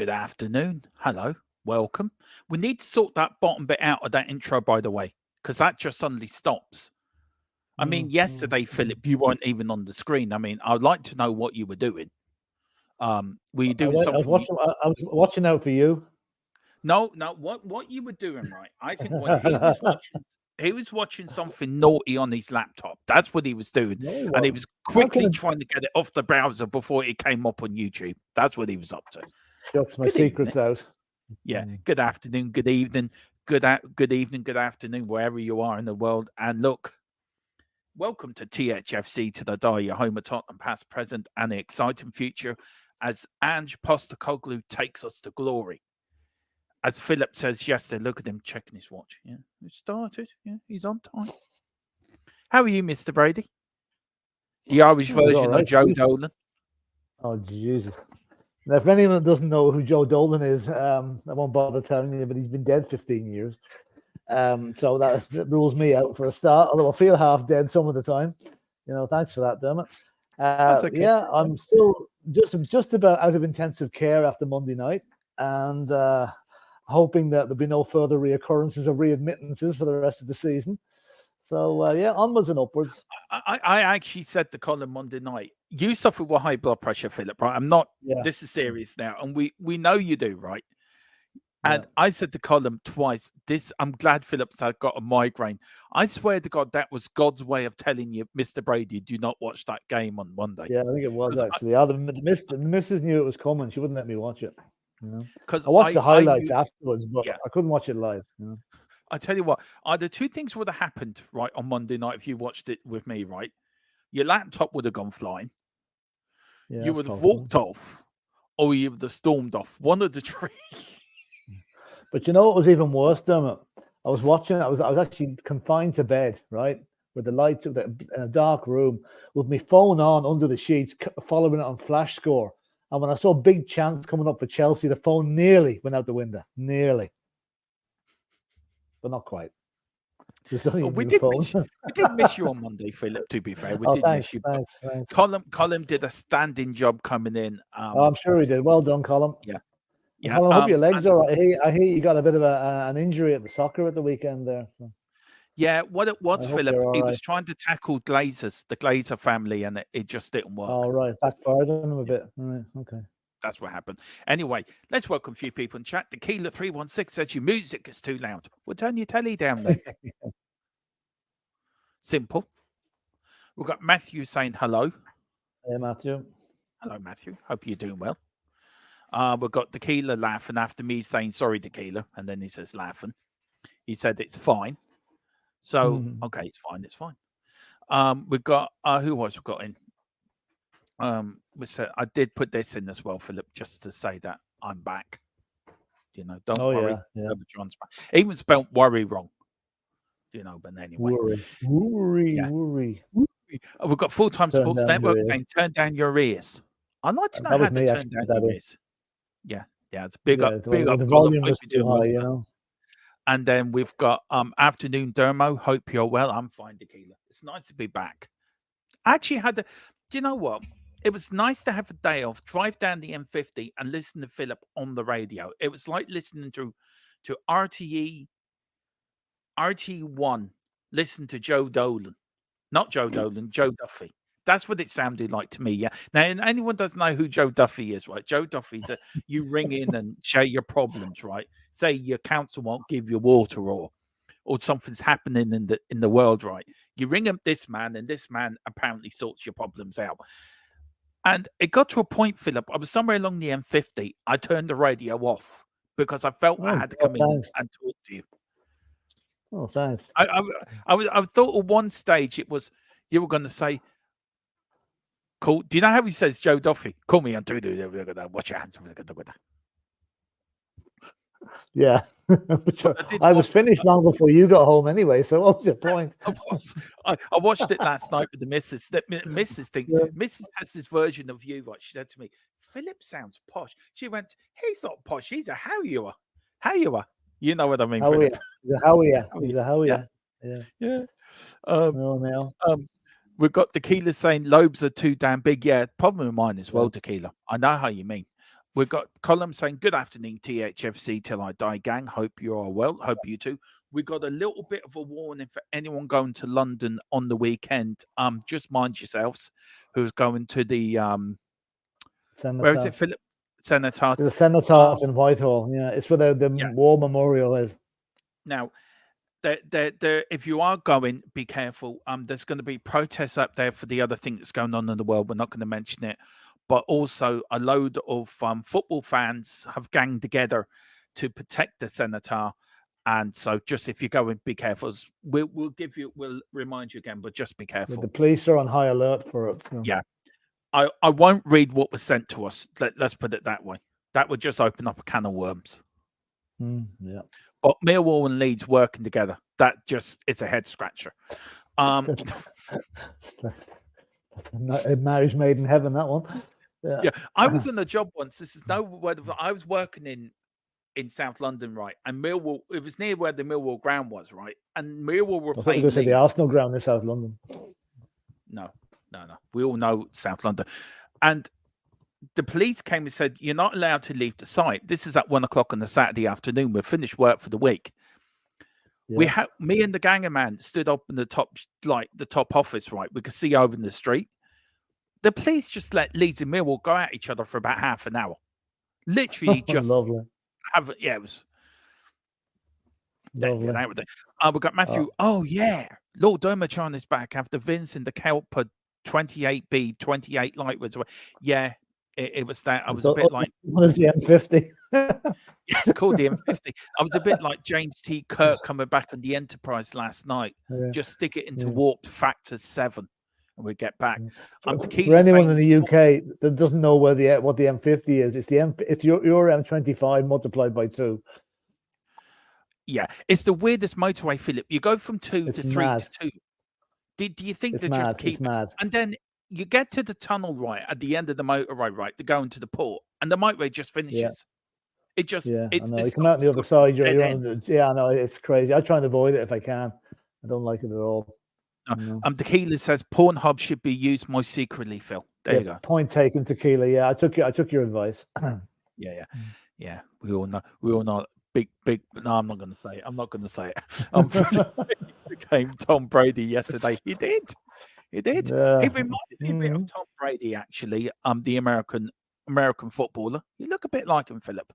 Good afternoon. Hello. Welcome. We need to sort that bottom bit out of that intro, by the way, because that just suddenly stops. I mean, yesterday, Philip, you weren't even on the screen. I mean, I'd like to know what you were doing. Were you doing something? I was watching out for you. No. What you were doing, right? I think when he was watching something naughty on his laptop. That's what he was doing, and he was quickly trying to get it off the browser before it came up on YouTube. That's what he was up to. Shucks my secrets out. Yeah. Good afternoon. Good evening. Good evening. Good afternoon, wherever you are in the world. And look, welcome to Thfc, to the die, your home of Tottenham, past, present, and the exciting future, as Ange Postecoglou takes us to glory. As Philip says yesterday, look at him checking his watch. Yeah, it started. Yeah, he's on time. How are you, Mr. Brady? The Irish version of Joe Dolan. Oh, Jesus. Now, if anyone doesn't know who Joe Dolan is, I won't bother telling you, but he's been dead 15 years. So that rules me out for a start, although I feel half dead some of the time. You know, thanks for that, damn it. Okay. Yeah, I'm still just about out of intensive care after Monday night, and hoping that there'll be no further reoccurrences or readmittances for the rest of the season. So, yeah, onwards and upwards. I actually said to Colin Monday night, you suffer with high blood pressure, Philip, right? I'm not, this is serious now. And we know you do, right? And I said to Colin twice, I'm glad Philip's got a migraine. I swear to God, that was God's way of telling you, Mr. Brady, do not watch that game on Monday. Yeah, I think it was actually. The missus knew it was coming. She wouldn't let me watch it. You know, because I watched the highlights afterwards, but I couldn't watch it live. You know? I tell you what, either two things would have happened, right, on Monday night if you watched it with me, right? Your laptop would have gone flying. Yeah, you would have walked off, or you would have stormed off. One of the three. But you know what was even worse, Dermot? I was watching. I was actually confined to bed, right, with the lights in a dark room, with my phone on under the sheets, following it on Flash Score. And when I saw big chance coming up for Chelsea, the phone nearly went out the window. Nearly. But not quite. We did miss you on Monday, Philip, to be fair. We did miss you. Thanks. Colin did a standing job coming in. I'm sure he did. Well done, Colin. Yeah. Colin, I hope your legs are right. I hear you got a bit of an injury at the soccer at the weekend there. So. Yeah, what it was, Philip, he was trying to tackle the Glazer family, and it just didn't work. Oh, right. Backfired on him a bit. All right. Okay. That's what happened. Anyway, let's welcome a few people in chat. Tequila 316 says your music is too loud. Well, turn your telly down then. Simple. We've got Matthew saying hello. Hey, Matthew. Hello, Matthew. Hope you're doing well. We've got Tequila laughing after me saying, sorry, Tequila. And then he says, laughing. He said, it's fine. So, okay, it's fine. We've got, who else we've got in? We said, I did put this in as well, Philip, just to say that I'm back. You know, don't worry. Yeah. Even spelled worry wrong. You know, but anyway. Worry. We've got Full-Time Sports Network saying, turn down your ears. I'd like to know how to turn down your ears. Yeah, it's big up. The volume was too high, you know. And then we've got Afternoon Dermo. Hope you're well. I'm fine, Tequila. It's nice to be back. I actually had do you know what? It was nice to have a day off, drive down the M50 and listen to Philip on the radio. It was like listening to RT1, listen to Joe Dolan. Not Joe Dolan, Joe Duffy. That's what it sounded like to me, yeah. Now, anyone doesn't know who Joe Duffy is, right? Joe Duffy's you ring in and share your problems, right? Say your council won't give you water or something's happening in the world, right? You ring up this man, and this man apparently sorts your problems out. And it got to a point, Philip, I was somewhere along the M50. I turned the radio off because I felt I had to come in and talk to you. Oh, thanks. I thought at one stage it was, you were going to say, cool. Do you know how he says, Joe Duffy? Call me on watch your hands. Yeah. I was finished long before you got home anyway, so what was your point? I watched it last night with the missus. Missus has this version of you, right? She said to me, Philip sounds posh. She went, he's not posh, he's a how you are. You know what I mean, Philip. He's a how yeah. We've got Tequila saying lobes are too damn big. Yeah, problem of mine as well, Tequila. I know how you mean. We've got Colin saying, "Good afternoon, THFC till I die, gang. Hope you are well. Hope you too." We got a little bit of a warning for anyone going to London on the weekend. Just mind yourselves, who's going to the where is it, Philip? Cenotaph. The Cenotaph in Whitehall. Yeah, it's where the war memorial is. Now, if you are going, be careful. There's going to be protests up there for the other thing that's going on in the world. We're not going to mention it, but also a load of football fans have ganged together to protect the Cenotaph. And so, just if you're going, be careful. We'll remind you again, but just be careful. The police are on high alert for it. Yeah, I won't read what was sent to us. Let's put it that way. That would just open up a can of worms. Yeah. But Millwall and Leeds working together, it's a head scratcher. A marriage made in heaven, that one. Yeah. I was in a job once. This is no word of. I was working in South London, right? And Millwall, it was near where the Millwall ground was, right? And Millwall were playing. I thought you were going to say the Arsenal ground in South London. No. We all know South London. And the police came and said, "You're not allowed to leave the site." This is at 1 o'clock on the Saturday afternoon. We've finished work for the week. Yeah. Me and the ganger man stood up in the top office, right? We could see over in the street. The police just let Leeds and Millwall go at each other for about half an hour. Literally just lovely. It was lovely. We got Matthew. Oh yeah, Lord Dermotron is back after Vince in the Kelp 28B, 28 lightweights. Yeah, it was that. I was a bit like, what is the M50? Yeah, it's called the M50. I was a bit like James T. Kirk coming back on the Enterprise last night. Yeah. Just stick it into warp factor 7. And we get back. For anyone in the UK that doesn't know what the M50 is, it's your M25 multiplied by 2. Yeah, it's the weirdest motorway, Philip. You go from 2 to 3 to 2. Do you think they just keep? Mad. And then you get to the tunnel right at the end of the motorway, right, to go into the port, and the motorway just finishes. Yeah. It just I know. You come out on the other side. I know, it's crazy. I try and avoid it if I can. I don't like it at all. No. Tequila says Pornhub should be used more secretly, Phil. There you go. Point taken, Tequila. Yeah, I took your advice. Yeah. We all know. Big. No, I'm not going to say it. I'm not going to say it. Became Tom Brady yesterday. He did. He reminded me a bit of Tom Brady, actually. The American footballer. You look a bit like him, Philip.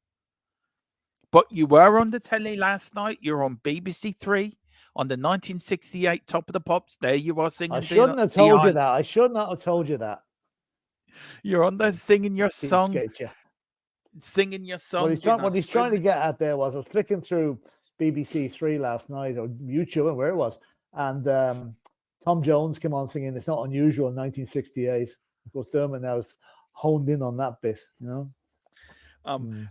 But you were on the telly last night. You're on BBC 3 on the 1968 Top of the Pops. There you are singing. I shouldn't have told you that. I should not have told you that. You're on there singing your song. Singing your song. What he's trying to get at there was, I was flicking through BBC 3 last night, or YouTube, and where it was, and Tom Jones came on singing "It's Not Unusual" in 1968. Of course, Dermot now is honed in on that bit, you know. And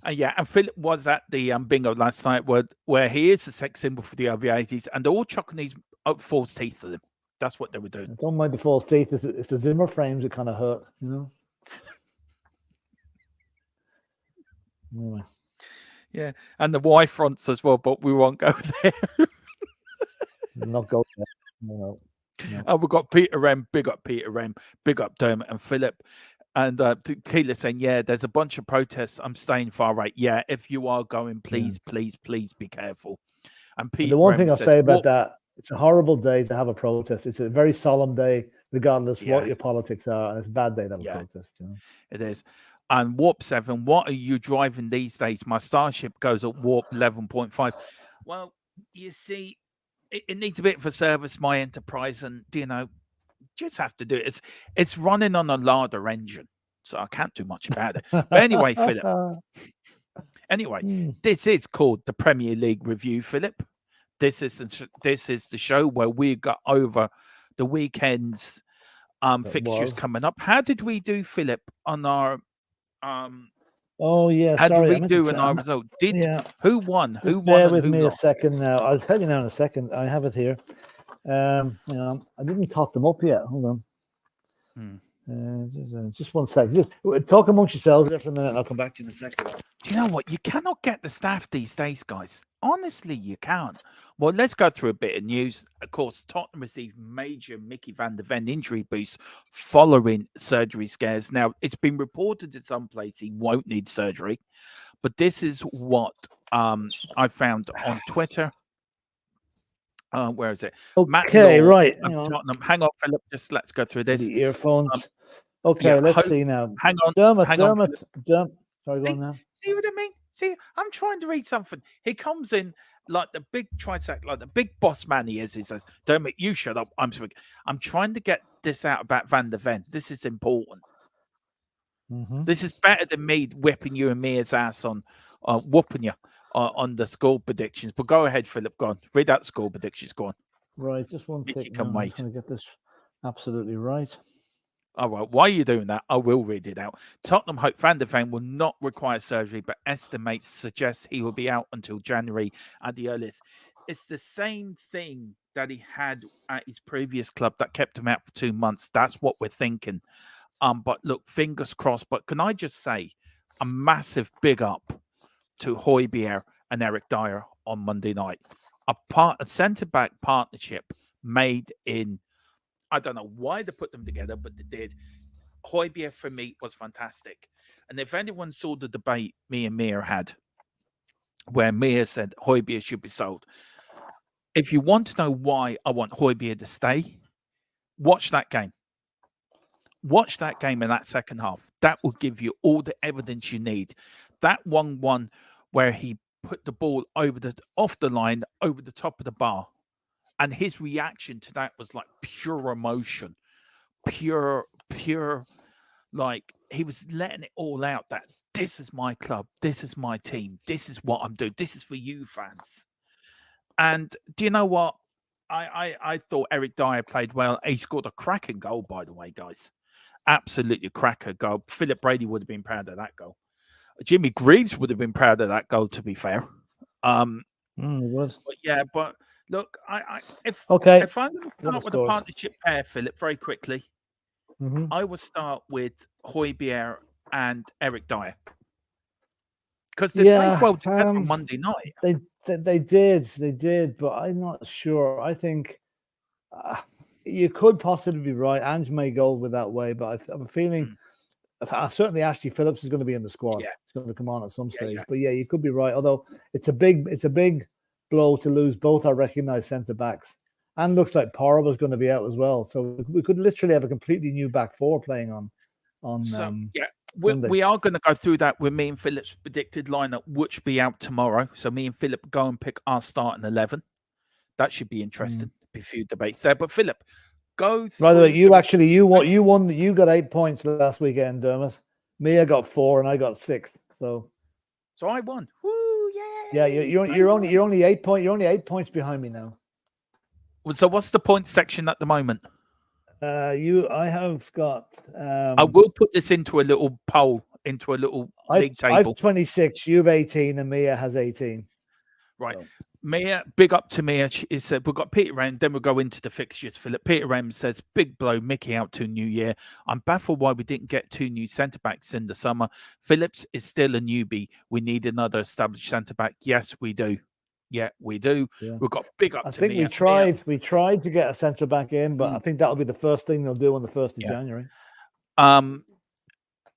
Philip was at the bingo last night where he is a sex symbol for the early 80s, and they're all chucking these false teeth at him. That's what they were doing. I don't mind the false teeth. It's the Zimmer frames that kind of hurt, you know. Anyway. Yeah, and the Y fronts as well, but we won't go there. Not go there. No. We've got Peter M. Big up Peter M. Big up Dermot and Philip. And Tequila saying, yeah, there's a bunch of protests. I'm staying far right. Yeah, if you are going, please be careful. And Peter, the one thing I'll say about that, it's a horrible day to have a protest. It's a very solemn day, regardless what your politics are. And it's a bad day to have a protest. You know? It is. And Warp 7, what are you driving these days? My Starship goes at Warp 11.5. Well, you see, it needs a bit of a service, my Enterprise, and, just have to do it. It's running on a Larder engine, so I can't do much about it. But anyway, Philip. This is called the Premier League Review, Philip. This is the show where we got over the weekend's fixtures coming up. How did we do, Philip, on our Oh yeah, how did we do in our result? Who won? Who won? Bear with me a second now. I'll tell you now in a second. I have it here. I didn't talk them up yet. Hold on. Just one second. Just talk amongst yourselves there for a minute, and I'll come back to you in a second. Do you know what? You cannot get the staff these days, guys. Honestly, you can't. Well, let's go through a bit of news. Of course, Tottenham received major Mickey van der Ven injury boost following surgery scares. Now, it's been reported in some place he won't need surgery, but this is what I found on Twitter. Where is it? Matt Okay, Law right. of Hang on. Tottenham. Hang on, Philip. Just let's go through this. The earphones. Okay, Yeah, let's see now. hang on. Dermot. Philip. Sorry, go on now. See what I mean? See, I'm trying to read something. He comes in like the big trisac, like the big boss man he is. He says, "Dermot, you shut up. I'm speaking." I'm trying to get this out about Van der Ven. This is important. This is better than me whipping you and Mia's ass on, whooping you on the score predictions. But go ahead, Philip. Go on. Read out score predictions. Go on. Right, just one If you tick. can I'm wait. trying to get this absolutely right. All right, while you're doing that, I will read it out. Tottenham hope Van der Ven will not require surgery, but estimates suggest he will be out until January at the earliest. It's the same thing that he had at his previous club that kept him out for 2 months. That's what we're thinking. But look, fingers crossed. But can I just say a massive big up to Højbjerg and Eric Dyer on Monday night. A centre-back partnership made in, I don't know why they put them together, but they did. Højbjerg for me was fantastic. And if anyone saw the debate me and Mia had, where Mia said Højbjerg should be sold, if you want to know why I want Højbjerg to stay, watch that game. Watch that game in that second half. That will give you all the evidence you need. That 1-1 where he put the ball off the line, over the top of the bar. And his reaction to that was like pure emotion. Pure, like he was letting it all out that this is my club, this is my team, this is what I'm doing, this is for you fans. And do you know what? I thought Eric Dyer played well. He scored a cracking goal, by the way, guys. Absolutely cracker goal. Philip Brady would have been proud of that goal. Jimmy Greaves would have been proud of that goal, to be fair. It was. But yeah, but look, if I'm going to start with a partnership pair, Philip, very quickly, I will start with Højbjerg and Eric Dyer. Because they played well together on Monday night. They did, but I'm not sure. I think you could possibly be right. Ange may go with that way, but I have a feeling certainly Ashley Phillips is going to be in the squad. Yeah. He's going to come on at some stage. But yeah, you could be right. Although it's a big blow to lose both our recognised centre backs. And looks like Pora was going to be out as well. So we could literally have a completely new back four playing on. We are going to go through that with me and Philip's predicted lineup, which be out tomorrow. So me and Philip go and pick our starting 11. That should be interesting. Be a few debates there. But Philip, go. By the way, you won. You got 8 points last weekend, Dermot. Mia got 4, and I got 6. So I won. Woo! Yeah. You're only 8 points. You're only 8 points behind me now. So what's the point section at the moment? I have got. I will put this into a little poll, into a little league table. I've 26. You've 18, and Mia has 18. Right. So. Mia, big up to Mia. She said we've got Peter Rem, then we'll go into the fixtures. Philip. Peter Rem says, big blow, Mickey out to New Year. I'm baffled why we didn't get 2 new centre-backs in the summer. Phillips is still a newbie. We need another established centre-back. Yes, we do. Yeah, we do. Yeah. We've got big up to Mia. I think we tried to get a centre-back in, but I think that'll be the first thing they'll do on the 1st of January.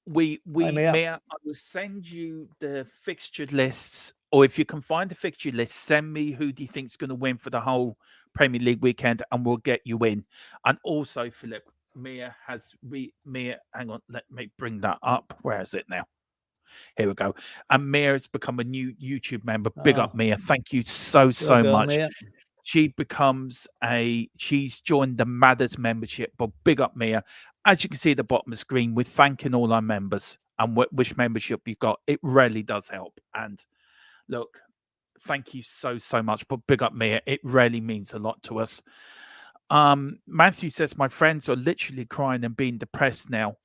Mia, I will send you the fixture lists, or if you can find the fixture list, send me who do you think is going to win for the whole Premier League weekend, and we'll get you in. And also, Philip, Mia, hang on, let me bring that up. Where is it now? Here we go. And Mia has become a new YouTube member. Big up, Mia. Thank you so much. Mia. She's joined the Madders membership, but big up, Mia. As you can see at the bottom of the screen, we're thanking all our members and which membership you've got. It really does help. And look, thank you so much. But big up, Mia. It really means a lot to us. Matthew says, my friends are literally crying and being depressed now.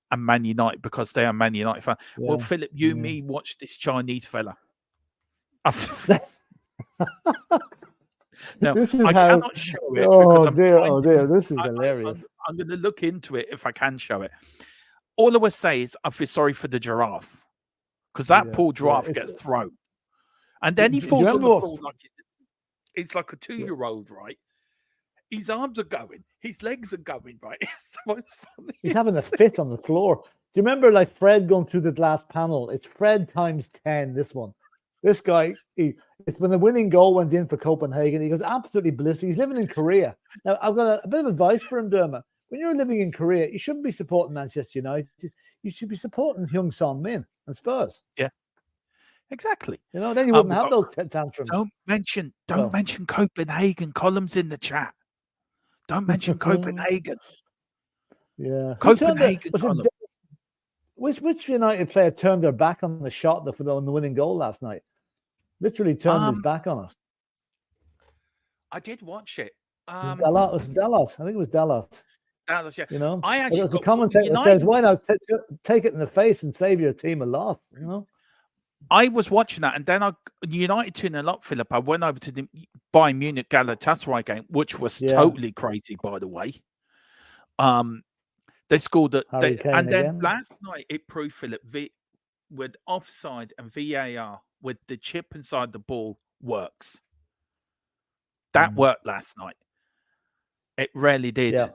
And Man United because they are Man United fans. Yeah. Well, Philip, me watch this Chinese fella. Now, I cannot show it. Dear, this is hilarious. I'm going to look into it if I can show it. All I will say is I feel sorry for the giraffe because that poor giraffe gets thrown. And then he Do you falls on remember the what? floor like it's like a 2-year-old, right? His arms are going, his legs are going, right? It's the most funny. He's having a fit on the floor. Do you remember like Fred going through the glass panel? It's Fred times 10, this one. This guy, it's when the winning goal went in for Copenhagen, he goes absolutely ballistic. He's living in Korea. Now, I've got a bit of advice for him, Dermot. When you're living in Korea, you shouldn't be supporting Manchester United. You should be supporting Hyung Son Min and Spurs. Yeah, exactly. You know, then you wouldn't we've have got- those tantrums. Don't mention Copenhagen. Columns in the chat. Don't mention Copenhagen. Yeah. Copenhagen column. Which United player turned their back on the shot on the winning goal last night? Literally turned his back on it. I did watch it. It was Dallas. I think it was Dallas. Dallas, yeah. You know, I actually there's a commentator that says, "Why not take it in the face and save your team a loss?" You know. I was watching that, and then United 2-0 up, Philip. I went over to the Bayern Munich Galatasaray game, which was totally crazy, by the way. They scored it, and then again. Last night it proved, Philip, with offside and VAR, with the chip inside the ball works. That worked last night. It really did. Yeah.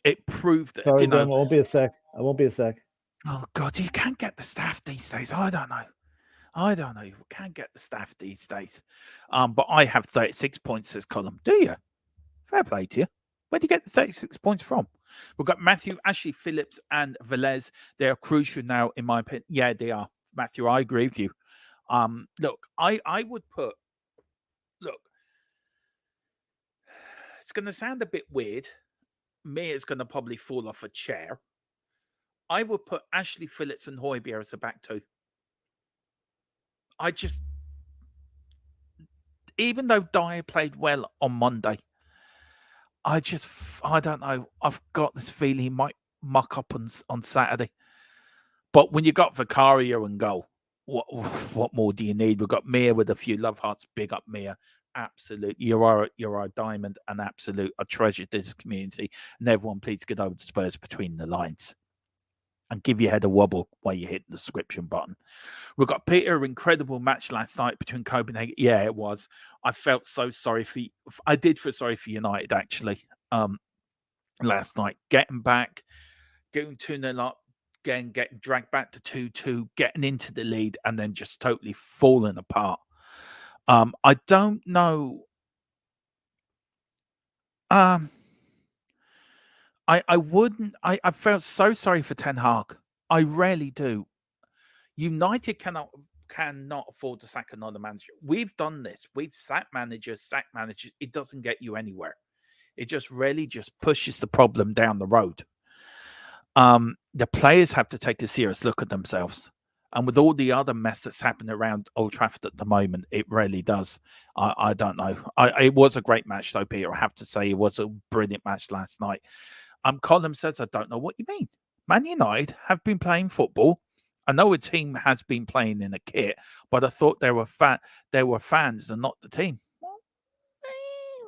It proved that. Sorry, I won't be a sec. Oh God, you can't get the staff these days. I don't know. You can't get the staff these days. But I have 36 points this column. Do you? Fair play to you. Where do you get the 36 points from? We've got Matthew, Ashley Phillips, and Velez. They are crucial now, in my opinion. Yeah, they are. Matthew, I agree with you. Look, I would put. Look, it's going to sound a bit weird. Mia's going to probably fall off a chair. I would put Ashley Phillips and Højbjerg as a back two. Even though Dyer played well on Monday, I don't know. I've got this feeling he might muck up on Saturday. But when you got Vicario and goal, what more do you need? We've got Mia with a few love hearts. Big up, Mia. Absolute. You're a diamond, an absolute, a treasure to this community. And everyone, please get over to Spurs Between the Lines and give your head a wobble while you hit the subscription button. We've got Peter, incredible match last night between Copenhagen. Yeah, it was. I felt so sorry I did feel sorry for United, actually, last night. Getting back, getting 2-0 up, again, getting dragged back to 2-2, getting into the lead, and then just totally falling apart. I don't know. I felt so sorry for Ten Hag. I really do. United cannot afford to sack another manager. We've done this. We've sacked managers. It doesn't get you anywhere. It just really just pushes the problem down the road. The players have to take a serious look at themselves. And with all the other mess that's happening around Old Trafford at the moment, it really does. I don't know. It was a great match, though, Peter. I have to say, it was a brilliant match last night. Colin says, I don't know what you mean. Man United have been playing football. I know a team has been playing in a kit, but I thought they were fans and not the team. Well,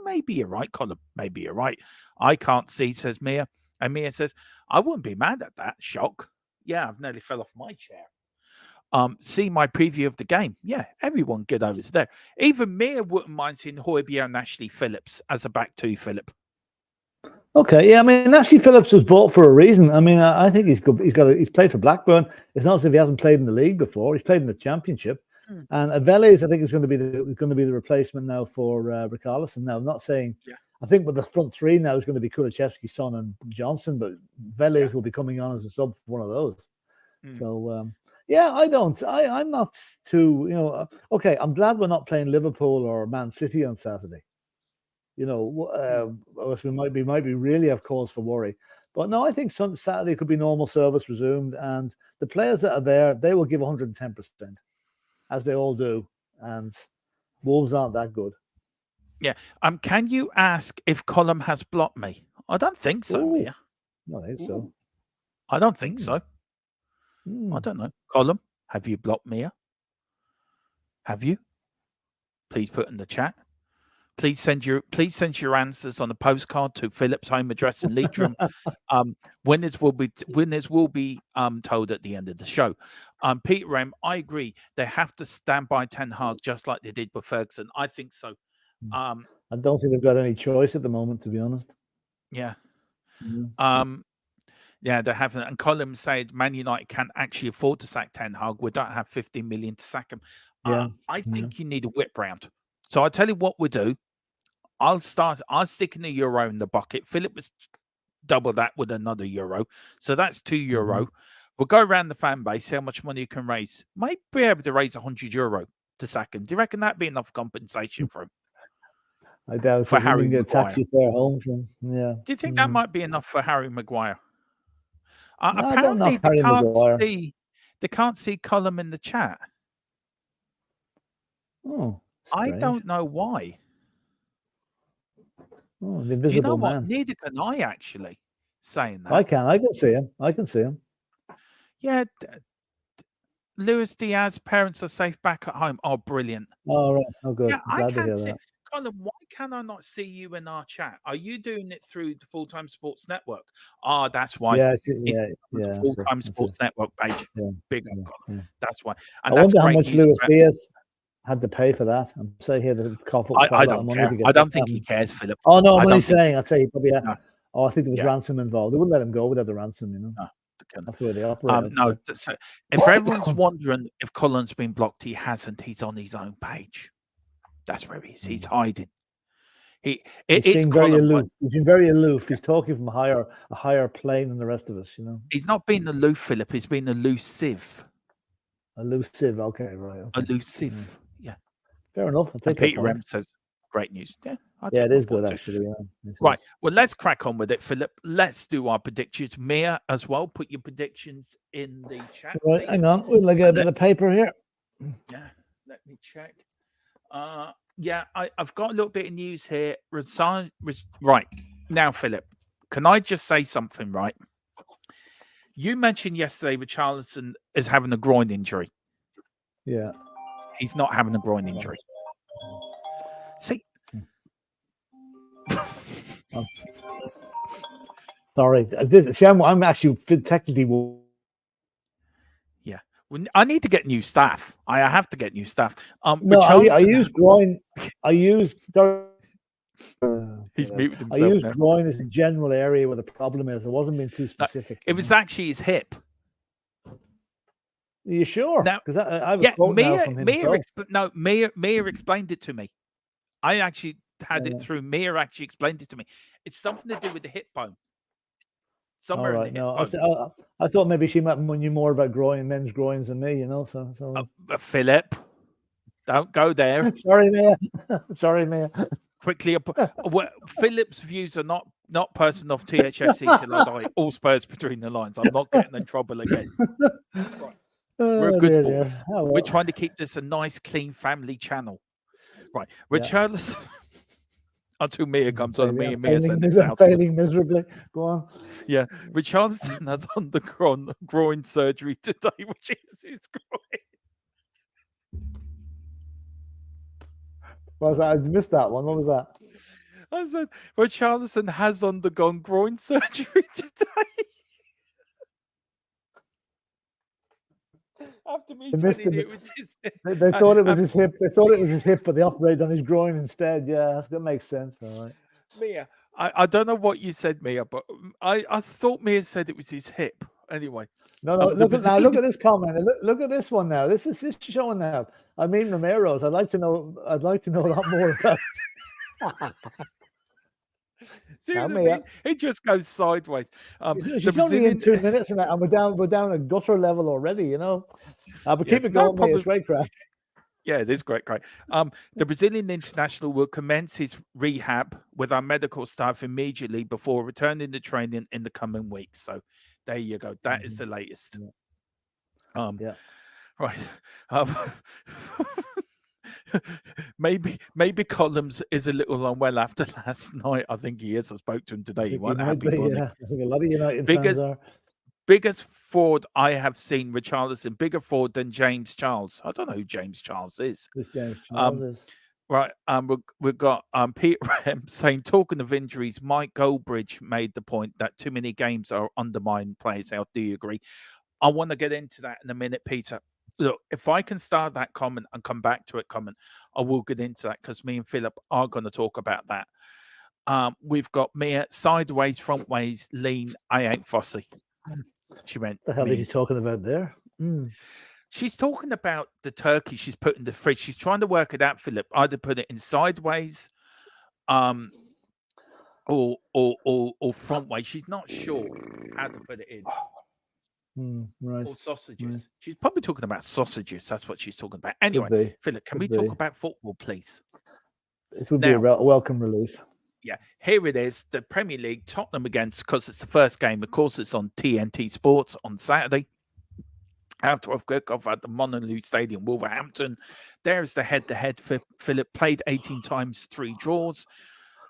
maybe you're right, Colin. Maybe you're right. I can't see, says Mia. And Mia says, I wouldn't be mad at that. Shock. Yeah, I've nearly fell off my chair. See my preview of the game. Yeah, everyone get over there. Even Mia wouldn't mind seeing Højbjerg and Ashley Phillips as a back two, Philip. Okay, yeah, I mean, Ashley Phillips was bought for a reason. I mean, I think he's good. He's played for Blackburn. It's not as if he hasn't played in the league before. He's played in the Championship. And Velez, I think, is going to be the replacement now for Richarlison. Now, I'm not saying. Yeah. I think with the front three now is going to be Kulusevski, Son, and Johnson, but Velez will be coming on as a sub for one of those. So. Yeah, I'm not too, okay, I'm glad we're not playing Liverpool or Man City on Saturday. We might be really have cause for worry. But no, I think Saturday could be normal service resumed, and the players that are there, they will give 110%, as they all do. And Wolves aren't that good. Yeah. Can you ask if Colum has blocked me? I don't think so, Mia. I think so. I don't think so. I don't know. Colum, have you blocked Mia? Have you? Please put in the chat. Please send your answers on a postcard to Philip's home address in Leitrim. Winners will be told at the end of the show. Peter M, I agree. They have to stand by Ten Hag just like they did with Ferguson. I think so. I don't think they've got any choice at the moment, to be honest. Yeah. Mm. Yeah, they haven't. And Colin said Man United can't actually afford to sack Ten Hag. We don't have 15 million to sack him. I think you need a whip round. So I'll tell you what we'll do. I'll stick in a euro in the bucket. Philip was double that with another euro. So that's €2. We'll go around the fan base, see how much money you can raise. Might be able to raise €100 to sack him. Do you reckon that'd be enough compensation for him? I doubt for it. Harry Get a Maguire. taxi fare home from. Yeah. Do you think that might be enough for Harry Maguire? I don't Apparently, know Harry Maguire. they can't see Colum in the chat. Oh, I strange. don't know why. Oh, the Do invisible you know man. what? Neither can I actually. Saying that, I can see him. I can see him. Yeah, Luis Diaz, parents are safe back at home. Oh, brilliant. Oh, right. Oh, good. Yeah, I'm I glad to can hear see. that. Colin, why can I not see you in our chat? Are you doing it through the Full Time Sports Network? Ah, that's why. Yeah, The Full Time Sports Network page. Yeah, Big up, Colin. yeah. That's why. I And that's wonder how great much news Luis for- Diaz had to pay for that. I'm saying here to cough up quite I a lot of don't money care. to get I don't that think he happened. cares, Philip. Oh no, I I'm don't only think- saying. I'd say he probably. No. Oh, I think there was Yeah. ransom involved. They wouldn't let him go without the ransom, you know. No, they couldn't. That's the way they operate. No, so if everyone's wondering if Colin's been blocked, he hasn't. He's on his own page. That's where he is. He's hiding. He's being very aloof. He's been very aloof. He's talking from a higher plane than the rest of us, you know. He's not been aloof, Philip. He's been elusive. Elusive. Okay, right. Okay. Elusive. Yeah. Fair enough. I'll take Peter M says, "Great news." Yeah, it is good actually. Yeah. Right. Well, let's crack on with it, Philip. Let's do our predictions. Mia, as well. Put your predictions in the chat. Right. Hang on. We'll get a bit of paper here. Yeah. Let me check. Yeah, I've got a little bit of news here. Right now, Philip, can I just say something? Right. You mentioned yesterday Richarlison is having a groin injury. Yeah. He's not having a groin injury. See? Oh. Sorry. See, I'm actually technically. Yeah. Well, I need to get new staff. I have to get new staff. No, I use groin. I use. He's muted himself. I use now. groin as a general area where the problem is. I wasn't being too specific. It was actually his hip. Are you sure? Because I have a quote now from him. Mia explained it to me. I actually had it through. Mia actually explained it to me. It's something to do with the hip bone. Somewhere in the hip bone. I thought maybe she knew more about men's groins than me, you know. So Philip, don't go there. Sorry, Mia. Sorry, Mia. Quickly, Philip's views are not person of THFC till I die. All Spurs between the lines. I'm not getting in trouble again. Right. We're good boys. Oh, well. We're trying to keep this a nice, clean family channel. Right. Richarlison. Until Mia comes on, me and Mia send it out. Failing miserably. Go on. Yeah. Richarlison has undergone groin surgery today, which is his groin. What was that? I missed that one. What was that? I said, Richarlison has undergone groin surgery today. After me telling it was his hip. They thought it was his hip. They thought it was his hip, but they operated on his groin instead. Yeah, that makes sense. All right. Mia, I don't know what you said, Mia, but I thought Mia said it was his hip. Anyway. No. Look at this comment. Look at this one now. This is showing now. I mean, Romero's. I'd like to know a lot more about. See what I mean? It just goes sideways. She's only in 2 minutes, and we're down at gutter level already. You know, but keep it going. It's great crack. Yeah, it is great. The Brazilian international will commence his rehab with our medical staff immediately before returning to training in the coming weeks. So there you go. That is the latest. Yeah. Right. Maybe Columns is a little unwell after last night. I think he is. I spoke to him today. He wasn't happy. I think a lot of United fans are. Biggest forward I have seen, Richarlison, bigger forward than James Charles. I don't know who James Charles is. James Charles is. Right. We've got Peter M saying, talking of injuries, Mike Goldbridge made the point that too many games are undermining players' health. Do you agree? I want to get into that in a minute, Peter. Look, if I can start that comment and come back to it, I will get into that because me and Philip are going to talk about that. We've got Mia sideways, frontways, lean. I ain't fussy. She went. What the hell me. are you talking about there? She's talking about the turkey she's put in the fridge. She's trying to work it out, Philip. Either put it in sideways, or frontways. She's not sure how to put it in. Right. Or sausages. Right. She's probably talking about sausages. That's what she's talking about. Anyway, Philip, can we talk about football, please? It would be a welcome relief. Yeah, here it is. The Premier League, Tottenham against, because it's the first game. Of course, it's on TNT Sports on Saturday. After I've kickoff at the Molineux Stadium, Wolverhampton. There's the head-to-head. Philip played 18 times, 3 draws,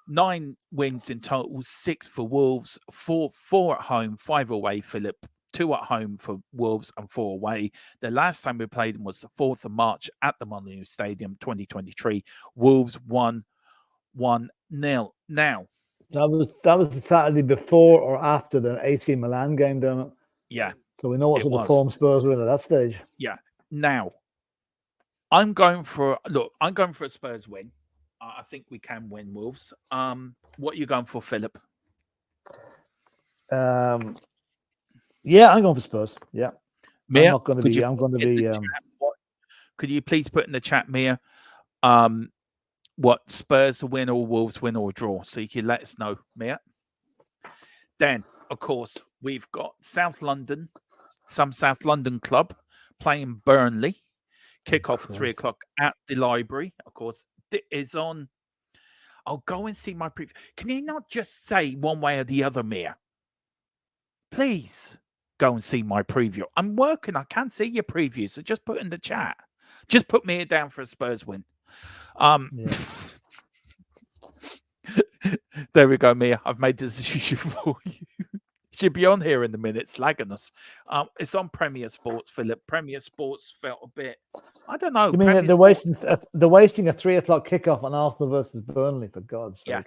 9 wins in total, 6 for Wolves, 4 at home, 5 away, Philip. 2 at home for Wolves and 4 away. The last time we played them was the 4th of March at the Molineux Stadium, 2023. Wolves won 1-0. Now, that was the Saturday before or after the AC Milan game, don't it? Yeah. So we know what sort of form Spurs were in at that stage. Yeah. Now, I'm going for a Spurs win. I think we can win Wolves. What are you going for, Philip? Yeah, I'm going for Spurs. Yeah. Mia, I'm going to be. Could you please put in the chat, Mia, what Spurs win or Wolves win or draw? So you can let us know, Mia. Then, of course, we've got South London club playing Burnley. Kickoff 3:00 at the Library. Of course, it is on. I'll go and see my preview. Can you not just say one way or the other, Mia? Please go and see my preview. I'm working. I can't see your preview, so just put in the chat. Just put Mia down for a Spurs win. There we go, Mia. I've made the decision for you. Should be on here in a minute, slagging us. It's on Premier Sports, Philip. Premier Sports felt a bit. I don't know. You mean they're wasting a 3:00 kickoff on Arsenal versus Burnley, for God's sake? Yeah.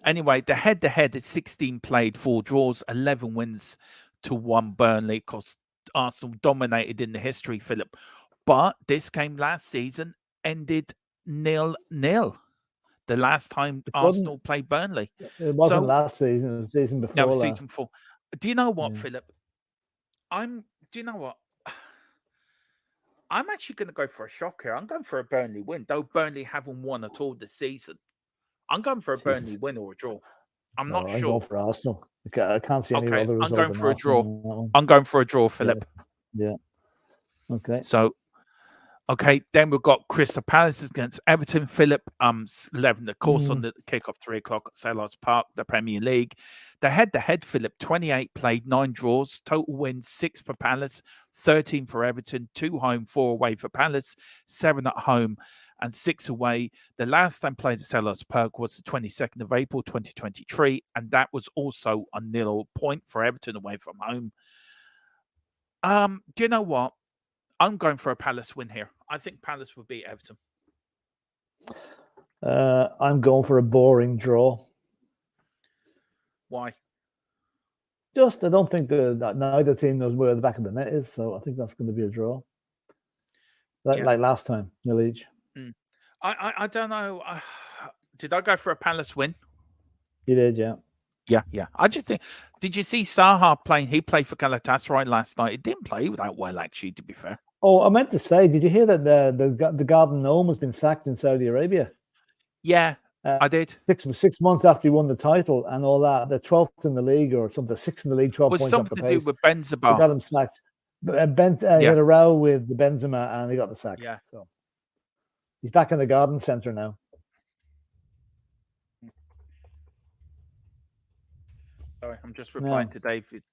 Anyway, the head-to-head is 16 played, 4 draws, 11 wins to 1 Burnley. Because Arsenal dominated in the history, Philip. But this game last season ended 0-0. The last time Arsenal played Burnley. It wasn't last season. It was the season before. No, season 4. Do you know what, Philip? Do you know what? I'm actually going to go for a shock here. I'm going for a Burnley win, though Burnley haven't won at all this season. I'm going for a Burnley win or a draw. I'm not sure. I'm going for Arsenal. I can't see any other result. I'm going for a draw. I'm going for a draw, Philip. Yeah. Okay. So, then we've got Crystal Palace against Everton. Philip, 11, of course, on the kickoff 3:00 at Selhurst Park, the Premier League. The head-to-head, Philip, 28 played, 9 draws, total wins, 6 for Palace, 13 for Everton, 2 home, 4 away for Palace, 7 at home, and 6 away. The last time played at Selhurst Park was the 22nd of April, 2023, and that was also a 0 point for Everton away from home. Do you know what? I'm going for a Palace win here. I think Palace will beat Everton. I'm going for a boring draw. Why? I don't think that neither team knows where the back of the net is, so I think that's going to be a draw. Like last time, nil each. I don't know. Did I go for a Palace win? You did, yeah. Yeah. I just think. Did you see Zaha playing? He played for Galatasaray last night. He didn't play that well, actually. To be fair. Oh, I meant to say, did you hear that the Garden Gnome has been sacked in Saudi Arabia? Yeah, I did. 6 months after he won the title and all that, the 12th in the league or something, 6th in the league, 12 points off the pace. Was something to do with Benzema. They got him sacked. He had a row with the Benzema and he got the sack. Yeah. So he's back in the garden centre now. Sorry, I'm just replying to Dave. He's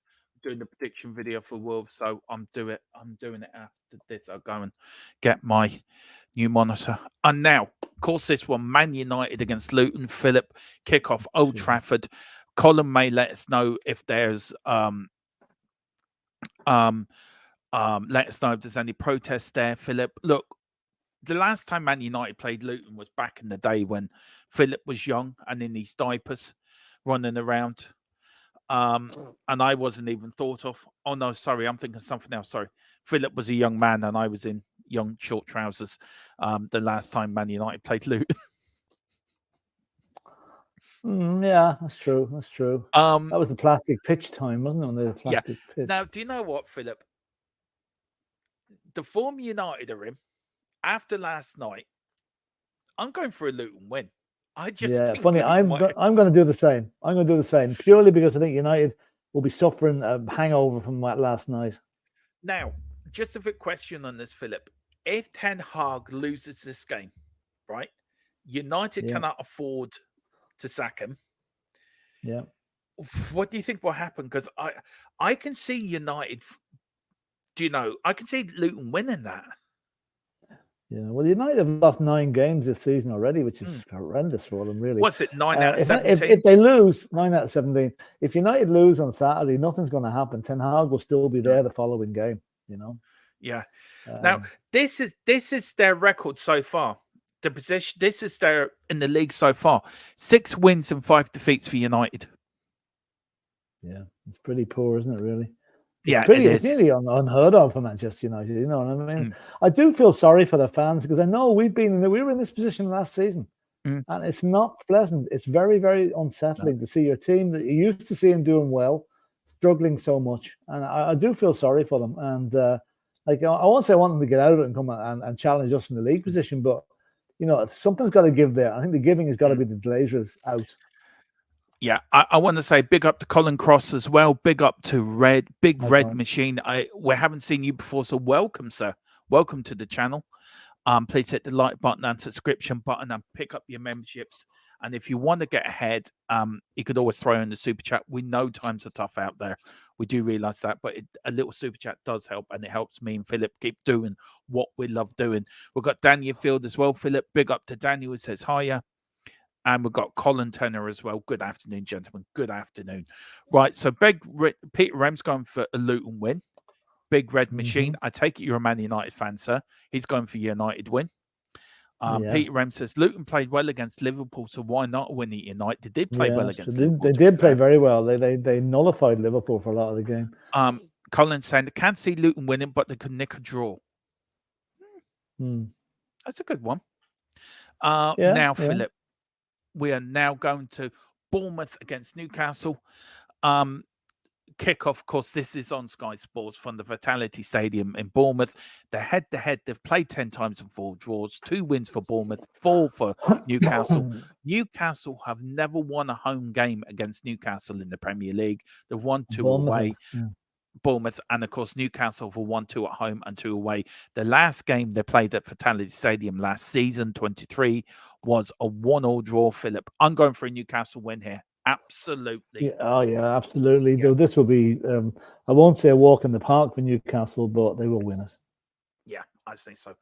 doing the prediction video for Wolves, so I'm doing it after this. I'll go and get my new monitor. And now, of course, this one, Man United against Luton. Philip, kickoff Old Trafford. Colin may let us know if there's let us know if there's any protests there. Philip, look, the last time Man United played Luton was back in the day when Philip was young and in his diapers running around. And I wasn't even thought of. Oh, no, sorry. I'm thinking something else. Sorry. Philip was a young man and I was in young short trousers the last time Man United played Luton. Yeah, that's true. That's true. That was the plastic pitch time, wasn't it? When they were plastic pitch. Now, do you know what, Philip? The form United are in after last night, I'm going for a Luton win. I just think funny. I'm going to do the same. I'm going to do the same purely because I think United will be suffering a hangover from that last night. Now, just a quick question on this, Philip. If Ten Hag loses this game, right? United cannot afford to sack him. Yeah. What do you think will happen? Because I can see United. Do you know? I can see Luton winning that. Yeah, well, United have lost 9 games this season already, which is horrendous for them, really. What's it, 9 out of 17? If they lose, 9 out of 17. If United lose on Saturday, nothing's going to happen. Ten Hag will still be there the following game, you know? Yeah. Now, this is their record so far. The position, this is their in the league so far. 6 wins and 5 defeats for United. Yeah, it's pretty poor, isn't it, really? It's nearly unheard of for Manchester United. You know what I mean? I do feel sorry for the fans because I know we were in this position last season, and it's not pleasant. It's very, very unsettling to see your team that you used to seeing doing well struggling so much, and I do feel sorry for them. And like I won't say I want them to get out of it and come and challenge us in the league position, but you know something's got to give there. I think the giving has got to be the Glazers out. Yeah, I want to say big up to Colin Cross as well. Big up to Red Machine. We haven't seen you before, so welcome, sir. Welcome to the channel. Please hit the like button and subscription button and pick up your memberships. And if you want to get ahead, you could always throw in the super chat. We know times are tough out there. We do realize that, but a little super chat does help, and it helps me and Philip keep doing what we love doing. We've got Daniel Field as well. Philip, big up to Daniel who says hiya. And we've got Colin Turner as well. Good afternoon, gentlemen. Good afternoon. Right, so Peter Rem's going for a Luton win. Big Red Machine. I take it you're a Man United fan, sir. He's going for United win. Peter Rem says Luton played well against Liverpool, so why not win at United? They did play well against Liverpool. They did play very well. They nullified Liverpool for a lot of the game. Colin saying they can't see Luton winning, but they could nick a draw. That's a good one. Philip, we are now going to Bournemouth against Newcastle. Kickoff, of course, this is on Sky Sports from the Vitality Stadium in Bournemouth. They're head-to-head. They've played 10 times and 4 draws, 2 wins for Bournemouth, 4 for Newcastle. Newcastle have never won a home game against Newcastle in the Premier League. They've won 2 away. Bournemouth, and of course Newcastle for 1 2 at home and 2 away. The last game they played at Vitality Stadium last season, 23, was a 1-1 draw. Philip, I'm going for a Newcastle win here. Absolutely. Absolutely. Yeah. This will be I won't say a walk in the park for Newcastle, but they will win it. Yeah, I think so.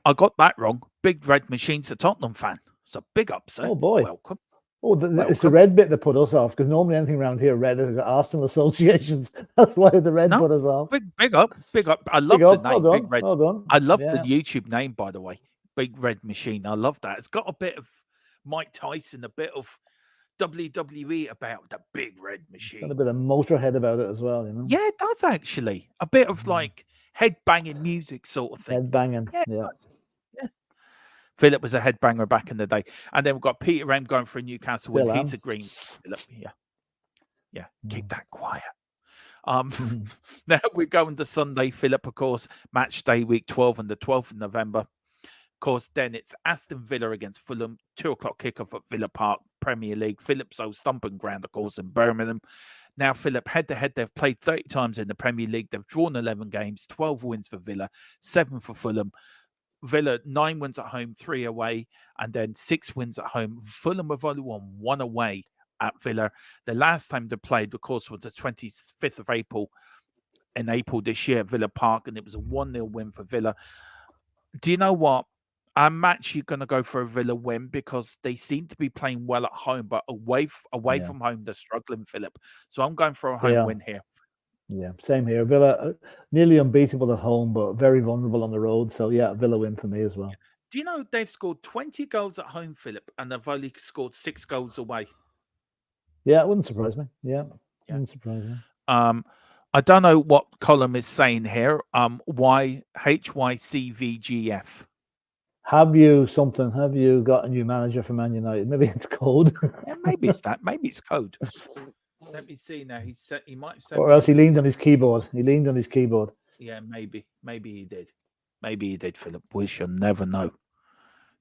I got that wrong. Big Red Machine's a Tottenham fan, so big up, sir. Oh boy, welcome. It's the red bit that put us off, because normally anything around here red has got Arsenal associations. That's why the red put us off. Big up. I love the name. Well Big Red. Well done. I love the YouTube name, by the way. Big Red Machine. I love that. It's got a bit of Mike Tyson, a bit of WWE about the Big Red Machine. Got a bit of Motorhead about it as well, you know. Yeah, it does actually. A bit of like head banging music sort of thing. Head banging. Yeah. Philip was a headbanger back in the day. And then we've got Peter Rem going for a Newcastle win. He's agreeing. Philip, keep that quiet. Now we're going to Sunday, Philip, of course, match day week 12 on the 12th of November. Of course, then it's Aston Villa against Fulham, 2 o'clock kickoff at Villa Park, Premier League. Philip's old stomping ground, of course, in Birmingham. Now, Philip, head-to-head, they've played 30 times in the Premier League. They've drawn 11 games, 12 wins for Villa, 7 for Fulham. Villa, 9 wins at home, 3 away, and then 6 wins at home. Fulham have only won 1 away at Villa. The last time they played, of course, was the 25th of April, in April this year at Villa Park, and it was a 1-0 win for Villa. Do you know what? I'm actually going to go for a Villa win because they seem to be playing well at home, but away from home, they're struggling, Philip. So I'm going for a home win here. Yeah, same here. Villa nearly unbeatable at home, but very vulnerable on the road. So yeah, Villa win for me as well. Do you know they've scored 20 goals at home, Philip, and they've only scored 6 goals away? Yeah, it wouldn't surprise me. Yeah, Yeah. wouldn't surprise me. I don't know what column is saying here. Why HYCVGF? Have you got a new manager for Man United? Maybe it's code. Yeah, maybe it's that. Maybe it's code. Let me see now. He might have said, Or else he leaned on his keyboard. Yeah, maybe he did. Maybe he did, Philip. We shall never know.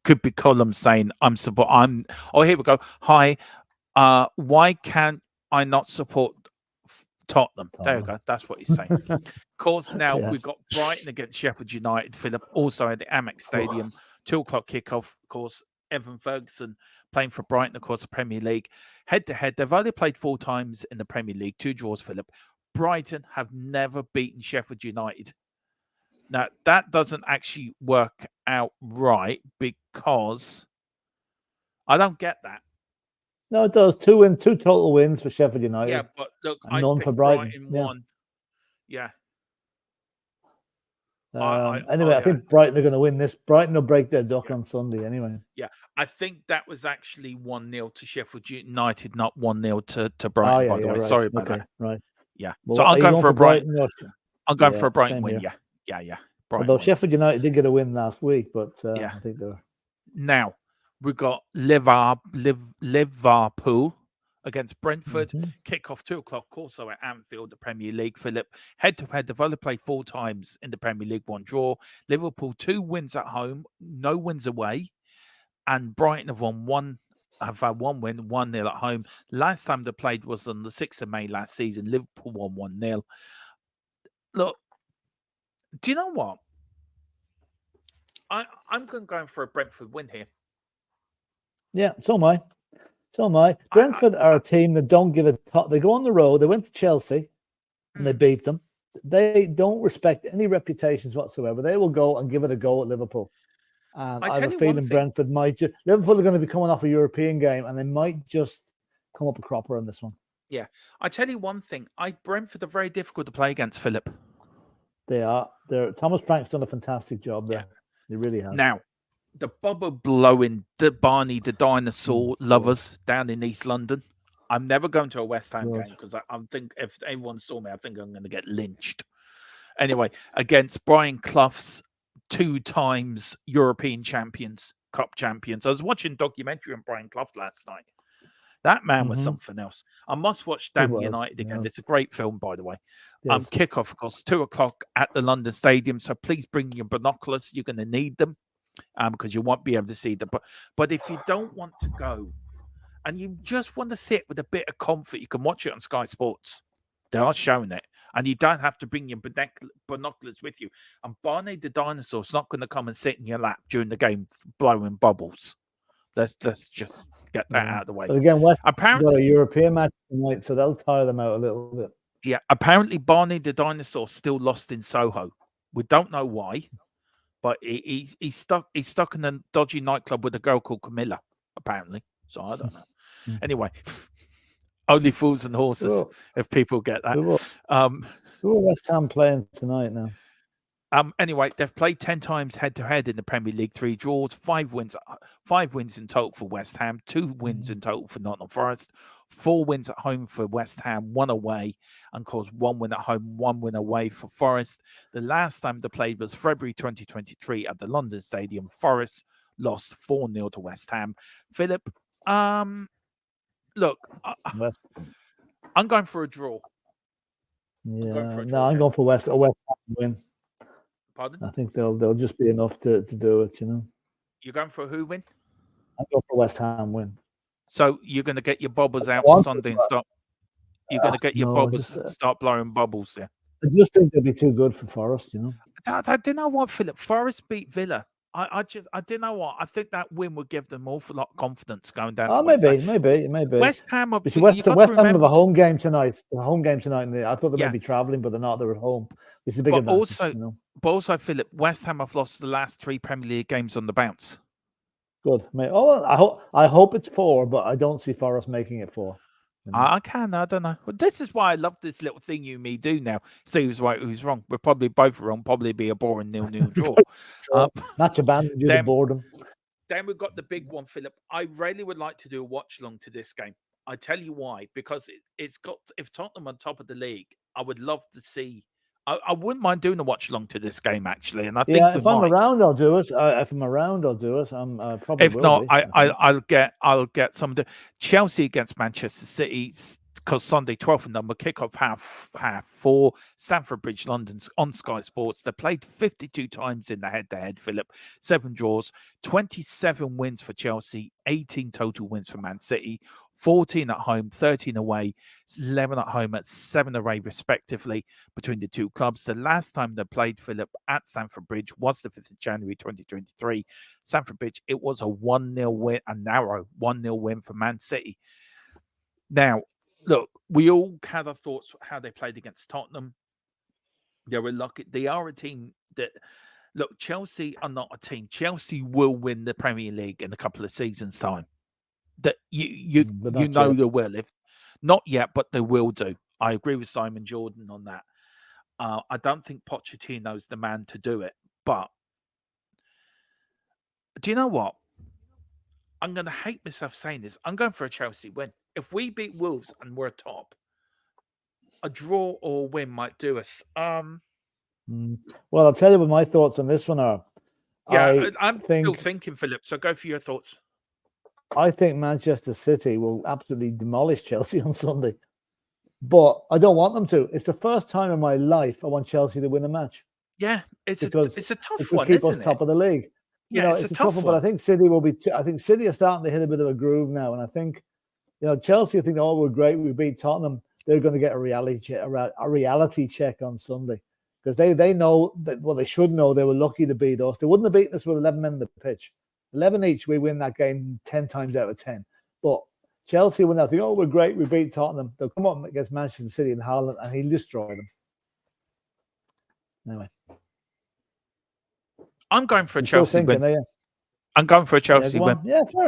Could be column saying Oh, here we go. Hi. Why can't I not support Tottenham? There we go. That's what he's saying. Of course, now Yes. we've got Brighton against Sheffield United, Philip, also at the Amex Stadium, 2:00 kickoff. Of course, Evan Ferguson playing for Brighton, of course, the Premier League. Head to head, they've only played 4 times in the Premier League, 2 draws, Philip. Brighton have never beaten Sheffield United. Now, that doesn't actually work out right because I don't get that. No, it does. 2 total wins for Sheffield United. Yeah, but look, and none for Brighton. One. Yeah. Anyway, I think Brighton are going to win this. Brighton will break their duck on Sunday anyway. Yeah, I think that was actually 1-0 to Sheffield United, not 1-0 to Brighton, by the way. Right. Sorry about that. Right. Yeah. Well, So I'm going for a Brighton. I'm going for a Brighton win. Here. Yeah. Brighton although Sheffield United did get a win last week, but I think they're... Now, we've got Liverpool against Brentford. Kickoff 2:00, also at Anfield, the Premier League. Philip, head-to-head, they've only played 4 times in the Premier League, 1 draw. Liverpool, 2 wins at home, no wins away. And Brighton have had 1 win, 1-0 at home. Last time they played was on the 6th of May last season. Liverpool won 1-0. Look, do you know what? I'm going for a Brentford win here. Yeah, so am I. Brentford are a team that don't give a top. They go on the road. They went to Chelsea and they beat them. They don't respect any reputations whatsoever. They will go and give it a go at Liverpool. And I have a feeling Brentford might just... Liverpool are going to be coming off a European game and they might just come up a cropper on this one. Yeah. I tell you one thing. Brentford are very difficult to play against, Philip. They are. Thomas Frank's done a fantastic job there. Yeah. He really has. Now, the bubble blowing Barney the dinosaur lovers down in East London. I'm never going to a West Ham game because I think if anyone saw me, I think I'm going to get lynched. Anyway, against Brian Clough's 2 times European Cup champions. I was watching a documentary on Brian Clough last night. That man was something else. I must watch Damn United again. It's a great film, by the way. Yes. Kickoff, of course, 2:00 at the London Stadium. So please bring your binoculars. You're going to need them because you won't be able to see them. But if you don't want to go and you just want to sit with a bit of comfort, you can watch it on Sky Sports. They are showing it. And you don't have to bring your binoculars with you. And Barney the dinosaur's not going to come and sit in your lap during the game blowing bubbles. Let's just get that out of the way. But again, apparently got a European match tonight, so they'll tire them out a little bit. Yeah, apparently Barney the dinosaur still lost in Soho. We don't know why, but he's stuck in a dodgy nightclub with a girl called Camilla, apparently. So I don't know. Anyway, only fools and horses, if people get that. Who are West Ham playing tonight now? Anyway, they've played 10 times head-to-head in the Premier League, 3 draws, 5 wins in total for West Ham, 2 wins in total for Nottingham Forest, 4 wins at home for West Ham, 1 away, and of course 1 win at home, 1 win away for Forest. The last time they played was February 2023 at the London Stadium. Forest lost 4-0 to West Ham. Philip, look, I'm going for a draw. Yeah, I'm going for a West Ham win. Pardon? I think they'll just be enough to do it, you know. You're going for a who win? I'm going for a West Ham win. So you're going to get your bobbers out on Sunday and start. You're going to get your bobbers and start blowing bubbles there. I just think they'll be too good for Forest, you know. I don't know what, Philip. Forest beat Villa. I don't know what. I think that win would give them an awful lot of confidence going down. Oh, maybe. West Ham. West Ham have a home game tonight. I thought they might be traveling, but they're not. They're at home. It's a big advantage. But also, Philip, West Ham have lost the last 3 Premier League games on the bounce. Good, mate. Oh, I hope it's 4, but I don't see Forest making it 4. I can. I don't know. Well, this is why I love this little thing you and me do now. See who's right, who's wrong. We're probably both wrong. Probably be a boring 0-0 draw. Match abandoned due to boredom. Then we've got the big one, Philip. I really would like to do a watch along to this game. I tell you why. Because it's got, if Tottenham on top of the league, I would love to see. I wouldn't mind doing a watch along to this game actually, and I think if I'm around, I'll do it. If I'm around, I'll do it. I'm probably. If not, I'll get some of the Chelsea against Manchester City. Because Sunday, 12th number, kickoff half 4, Stamford Bridge, London's on Sky Sports. They played 52 times in the head-to-head, Philip. 7 draws, 27 wins for Chelsea, 18 total wins for Man City, 14 at home, 13 away, 11 at home, at 7 away, respectively, between the two clubs. The last time they played, Philip, at Stamford Bridge was the 5th of January, 2023. Stamford Bridge, it was a 1-0 win, a narrow 1-0 win for Man City. Now, look, we all had our thoughts how they played against Tottenham. They were lucky. They are a team that, look, Chelsea are not a team. Chelsea will win the Premier League in a couple of seasons' time. That you know they will. If not yet, but they will do. I agree with Simon Jordan on that. I don't think Pochettino's the man to do it. But do you know what? I'm going to hate myself saying this. I'm going for a Chelsea win. If we beat Wolves and we're top, a draw or a win might do us. Well, I'll tell you what my thoughts on this one are. Yeah, I'm still thinking, Philip. So go for your thoughts. I think Manchester City will absolutely demolish Chelsea on Sunday, but I don't want them to. It's the first time in my life I want Chelsea to win a match. Yeah, it's a tough one. Keep us top of the league. Yeah, you know, it's a tough one. But I think City will be. I think City are starting to hit a bit of a groove now, and I think, you know, Chelsea. I think, oh, we're great. We beat Tottenham. They're going to get a reality check on Sunday, because they know that. Well, they should know they were lucky to beat us. They wouldn't have beaten us with 11 men on the pitch. 11 each, we win that game 10 times out of 10. But Chelsea, when they think, oh, we're great, we beat Tottenham, they'll come up against Manchester City and Haaland, and he'll destroy them. Anyway, I'm going for a Chelsea win. I'm going for a Chelsea win. Yeah, fair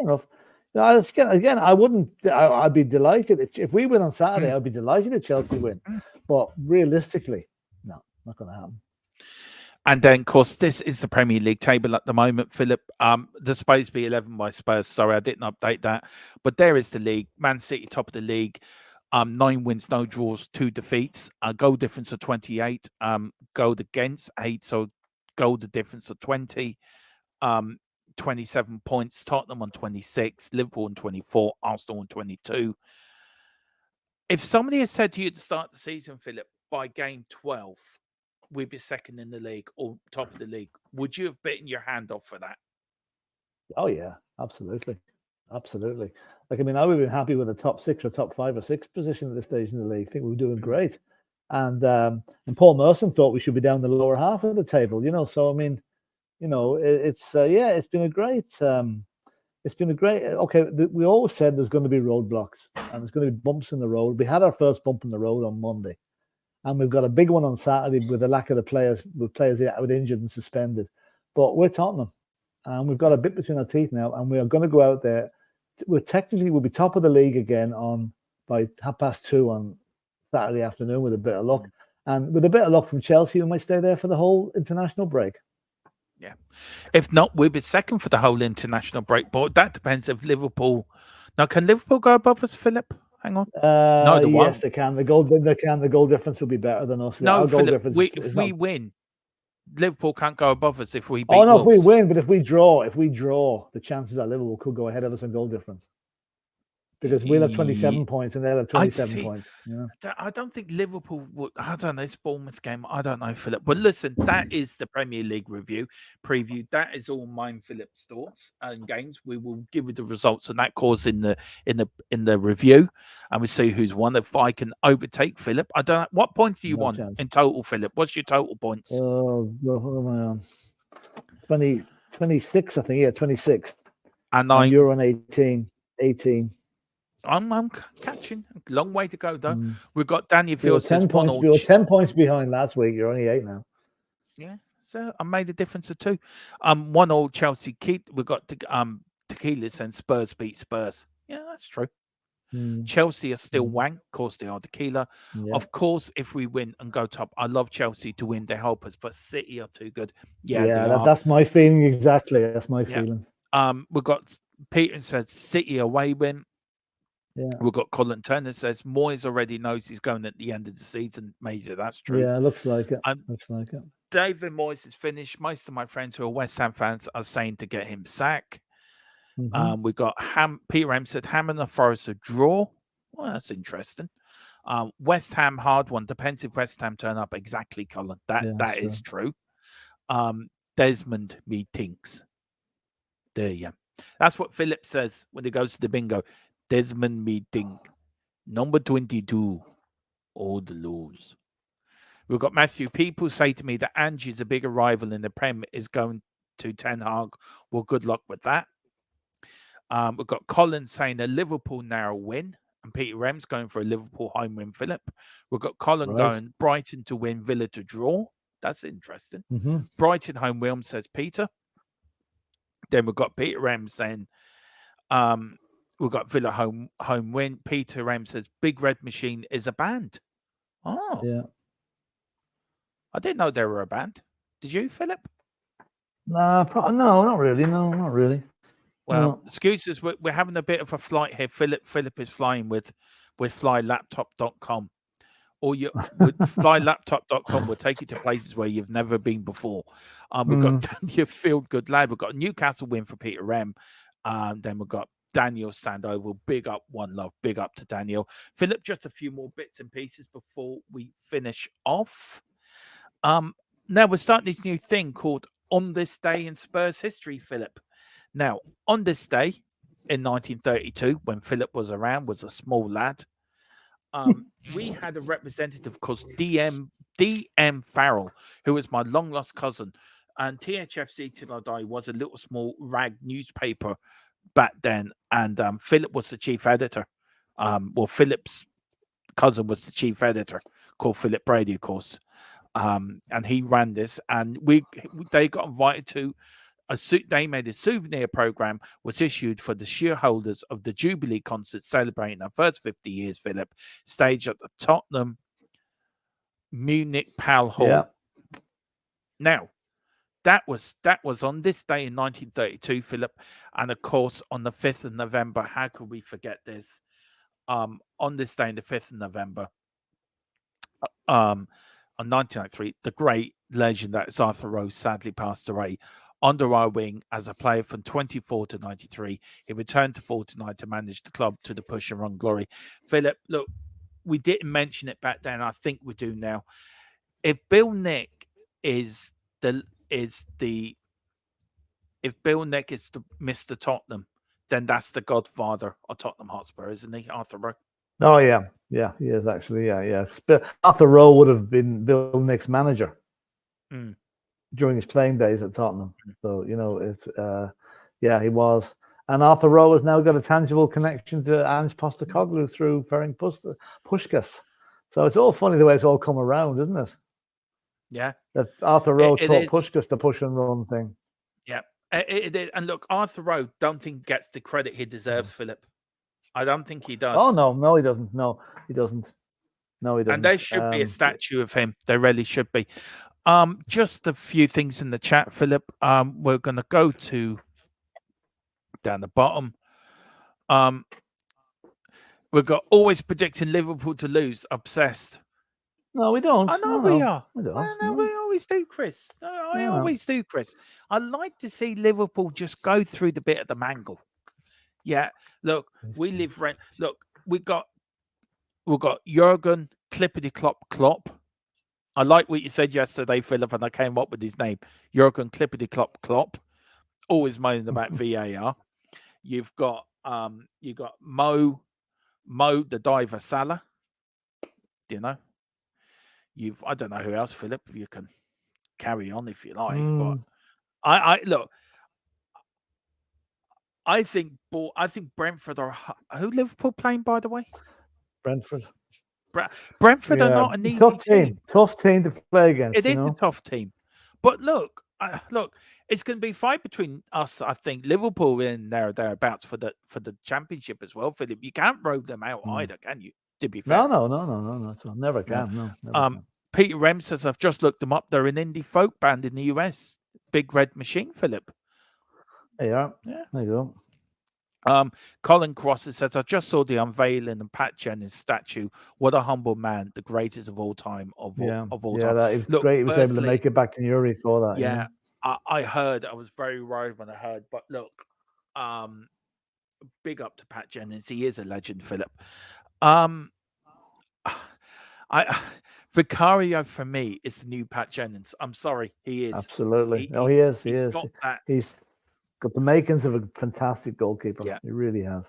enough. Again, I wouldn't. I'd be delighted if we win on Saturday. I'd be delighted if Chelsea win. But realistically, no, not going to happen. And then, of course, this is the Premier League table at the moment, Philip. The Spurs be 11 by Spurs. Sorry, I didn't update that. But there is the league. Man City, top of the league. 9 wins, no draws, 2 defeats. Goal difference of 28. Goal against 8. So goal the difference of 20. 27 points. Tottenham on 26. Liverpool on 24. Arsenal on 22. If somebody had said to you at the start of the season, Philip, by game 12, we'd be second in the league or top of the league, would you have bitten your hand off for that? Oh yeah, absolutely. Like, I mean, I would have been happy with a top 6 or top 5 or 6 position at this stage in the league. I think we were doing great. And Paul Merson thought we should be down the lower half of the table, you know. So I mean, you know, it's been a great okay, we always said there's going to be roadblocks and there's going to be bumps in the road. We had our first bump in the road on Monday. And we've got a big one on Saturday with the lack of the players, with players out injured and suspended. But we're Tottenham, and we've got a bit between our teeth now, and we are going to go out there. We'll be top of the league again by 2:30 on Saturday afternoon with a bit of luck. And with a bit of luck from Chelsea, we might stay there for the whole international break. Yeah. If not, we'll be second for the whole international break. But that depends if Liverpool... Now, can Liverpool go above us, Philip? Hang on. No, yes, they can. The goal difference will be better than us. No, Philip, if we win, Liverpool can't go above us if we beat Wolves. If we win, but if we draw, the chances that Liverpool could go ahead of us on goal difference. Because we'll have 27 points and they'll have 27 points. You know? I don't think Liverpool would. I don't know. This Bournemouth game, I don't know, Philip. But listen, that is the Premier League preview. That is all mine, Philip's thoughts and games. We will give you the results and that course in the review, and we see who's won. If I can overtake Philip, I don't know. What points do you want in total, Philip? What's your total points? Oh, what am I on? 26, I think. Yeah, 26. And you're on 18. I'm catching. Long way to go, though. We've got Daniel Fields. 10 points. You were 10 points behind last week. You're only 8 now. Yeah, so I made a difference of 2. 1-1 Chelsea. We've got Tequilas and Spurs beat Spurs. Yeah, that's true. Chelsea are still Mhm. wank. Of course, they are the killer. Yeah. Of course, if we win and go top, I love Chelsea to win. They help us, but City are too good. Yeah, they are. That's my feeling exactly. That's my Yeah. feeling. We've got Peter says City away win. Yeah. We've got Colin Turner says Moyes already knows he's going at the end of the season. Major, that's true. Yeah, looks like it. Um, Looks like it. David Moyes is finished. Most of my friends who are West Ham fans are saying to get him sacked. We've got Peter M said Ham and the Forest a draw. Well, that's interesting. West Ham hard one. Depends if West Ham turn up. Exactly, Colin. That is true. Desmond meetings. There you. That's what Philip says when he goes to the bingo. Desmond meeting. Number 22. All the laws. We've got Matthew. People say to me that Angie's a bigger rival in the Prem is going to Ten Hag. Well, good luck with that. We've got Colin saying a Liverpool narrow win, and Peter Rem's going for a Liverpool home win, Philip. We've got Colin going Brighton to win, Villa to draw. That's interesting. Brighton home win, says Peter. Then we've got Peter Rem saying we've got Villa home win. Peter Rem says Big Red Machine is a band. Oh. Yeah. I didn't know they were a band. Did you, Philip? No, not really. No, not really. Well, excuses. We're having a bit of a flight here. Philip is flying with flylaptop.com. Or with flylaptop.com will take you to places where you've never been before. We've got Daniel Field, good lad. We've got a Newcastle win for Peter Rem. Then we've got Daniel Sandoval. Big up, one love. Big up to Daniel. Philip, just a few more bits and pieces before we finish off. Now we're starting this new thing called On This Day in Spurs History, Philip. Now, on this day in 1932, when Philip was around, was a small lad, we had a representative called DM Farrell, who was my long lost cousin. And THFC Till I Die was a little small rag newspaper back then. And Philip was the chief editor. Well, Philip's cousin was the chief editor, called Philip Brady, of course. And he ran this. And they got invited to they made a souvenir program was issued for the shareholders of the Jubilee concert celebrating our first 50 years, Philip, staged at the Tottenham Munich Pal Hall. Yeah. Now, that was on this day in 1932, Philip, and of course on the 5th of November. How could we forget this? On this day, in the 5th of November, on 1993, the great legend that is Arthur Rose sadly passed away. Under our wing as a player from 24 to 93, he returned to 49 to manage the club to the push and run glory. Philip, look, we didn't mention it back then. I think we do now. If Bill Nick is Mr. Tottenham, then that's the godfather of Tottenham Hotspur, isn't he, Arthur Rowe? Oh yeah, he is actually. Yeah. Arthur Rowe would have been Bill Nick's manager during his playing days at Tottenham. So he was. And Arthur Rowe has now got a tangible connection to Ange Postecoglou through Ferenc Puskás. So it's all funny the way it's all come around, isn't it? Yeah. That Arthur Rowe taught Puskás the push and run thing. Yeah. And look, Arthur Rowe don't think gets the credit he deserves, Philip. I don't think he does. Oh, no, he doesn't. No, he doesn't. And there should be a statue of him. There really should be. Just a few things in the chat, Philip. We're going to go to down the bottom. We've got always predicting Liverpool to lose. Obsessed. No, we don't. I know we are. We always do, Chris. I always do, Chris. I like to see Liverpool just go through the bit of the mangle. Yeah. Look, we live rent. Look, we've got Jurgen Clippity Klopp. I like what you said yesterday, Philip, and I came up with his name. Jurgen Clippity Klopp. Always moaning about VAR. You've got Mo the diver Salah. Do you know? I don't know who else, Philip. You can carry on if you like, but I look. I think Brentford are who Liverpool playing, by the way. Brentford. Brentford are not an easy team. Tough team to play against. It is a tough team, but look. it's going to be a fight between us. I think Liverpool in thereabouts for the championship as well, Philip. You can't roll them out either, can you? To be fair, No. Never can. No, never can. Peter Rem says, I've just looked them up. They're an indie folk band in the US. Big Red Machine, Philip. There you are. Yeah. There you go. Colin Crosser says, I just saw the unveiling of Pat Jennings' statue. What a humble man, the greatest of all time. Of all time. That was great. He was able to make it back to Uri for that. Yeah. I heard. I was very worried when I heard. But look, big up to Pat Jennings. He is a legend, Philip. Vicario for me is the new Pat Jennings. I'm sorry, he is. Absolutely. He is. He is. He's got the makings of a fantastic goalkeeper. Yeah. He really has.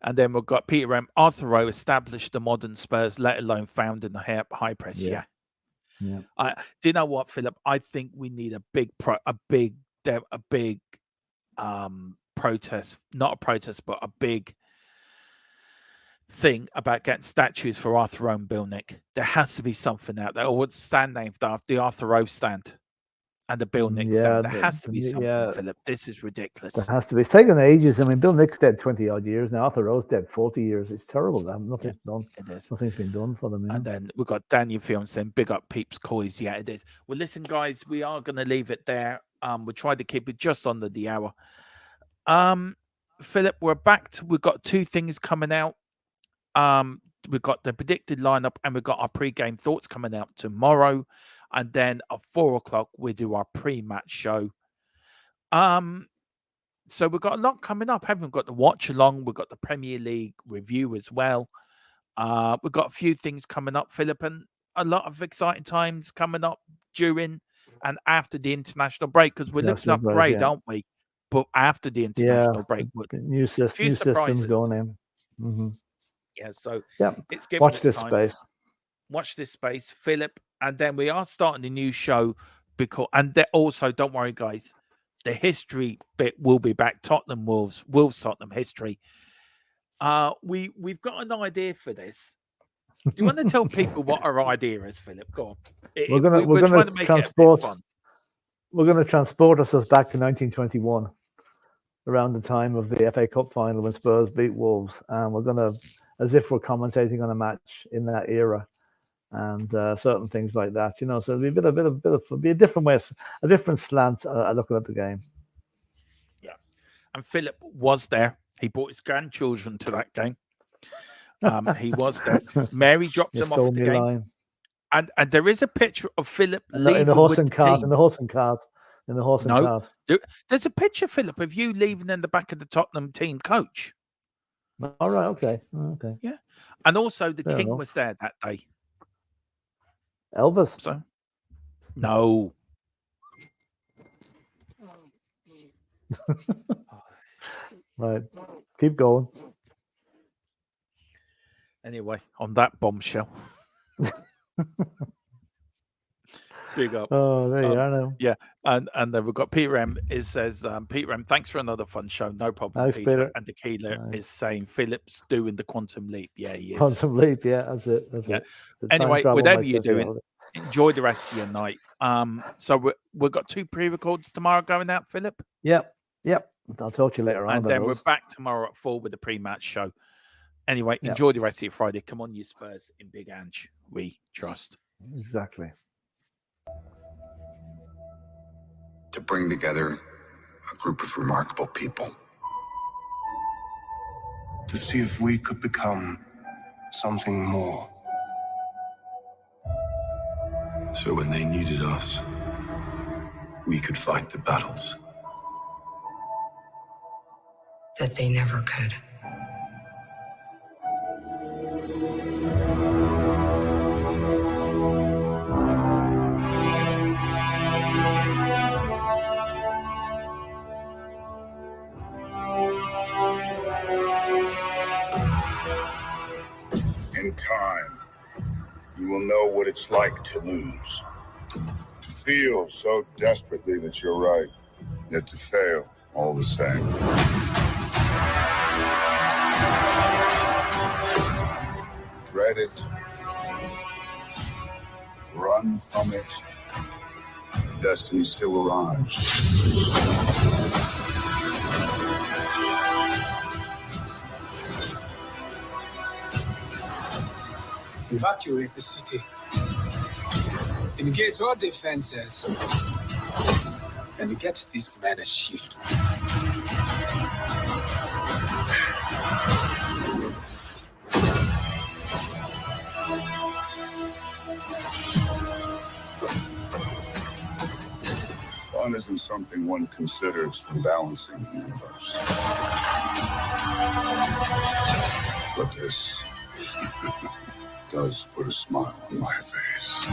And then we've got Peter M. Arthur Rowe established the modern Spurs, let alone found in the high press. Yeah. Do you know what, Philip? I think we need a big protest, not a protest, but a big thing about getting statues for Arthur Rowe and Bill Nick. There has to be something out there, or what's stand named after the Arthur Rowe stand and the Bill Nick stand. There has to be something, Philip. This is ridiculous. There has to be. It's taken ages. I mean, Bill Nick's dead 20 odd years now. Arthur Rowe's dead 40 years. It's terrible. Nothing's done. It is. Nothing's been done for them. And then we've got Daniel Film saying, big up Peeps Coys. Yeah, it is. Well, listen, guys, we are going to leave it there. We tried to keep it just under the hour. Philip, we're back. We've got two things coming out. We've got the predicted lineup and we've got our pre-game thoughts coming out tomorrow. And then at 4:00, we do our pre-match show. So we've got a lot coming up. Haven't we? Got the watch along. We've got the Premier League review as well. We've got a few things coming up, Philip, and a lot of exciting times coming up during and after the international break, because we're looking to upgrade, aren't we? But after the international break, new systems going in. Mm-hmm. Yeah, so it's giving watch this time. Space. Watch this space, Philip, and then we are starting a new show also, don't worry, guys, the history bit will be back. Tottenham Wolves Tottenham history. We've got an idea for this. Do you want to tell people what our idea is, Philip? Go on. We're going to transport. We're going to transport us back to 1921, around the time of the FA Cup final when Spurs beat Wolves, and we're going to, as if we're commentating on a match in that era, and certain things like that, So it'll be it'll be a different way, a different slant at looking at the game. Yeah, and Philip was there. He brought his grandchildren to that game. He was there. Mary dropped him off the game. Line. And there is a picture of Philip leaving in the horse and cart. There's a picture, Philip, of you leaving in the back of the Tottenham team coach. All right, okay. Yeah, and also the King was there that day. Elvis. So, no. Right, keep going. Anyway, on that bombshell. Big up. Oh, there you are now. Yeah, and then we've got Peter M. Says Peter M. Thanks for another fun show. No problem, Thanks, Peter. And Tequila is saying Philip's doing the quantum leap. Yeah, he is. Quantum leap. Yeah, that's it. Anyway, whatever you're doing, enjoy the rest of your night. So we've got 2 pre-records tomorrow going out, Philip. Yep. I'll talk to you later on. And then we're back tomorrow at 4 with the pre-match show. Anyway, enjoy the rest of your Friday. Come on, you Spurs in Big Ange. We trust. Exactly. To bring together a group of remarkable people. To see if we could become something more. So when they needed us, we could fight the battles that they never could. In time, you will know what it's like to lose. To feel so desperately that you're right, yet to fail all the same. Dread it. Run from it. Destiny still arrives. Evacuate the city. Engage all defenses. And get this man a shield. Fun isn't something one considers when balancing the universe. But this does put a smile on my face.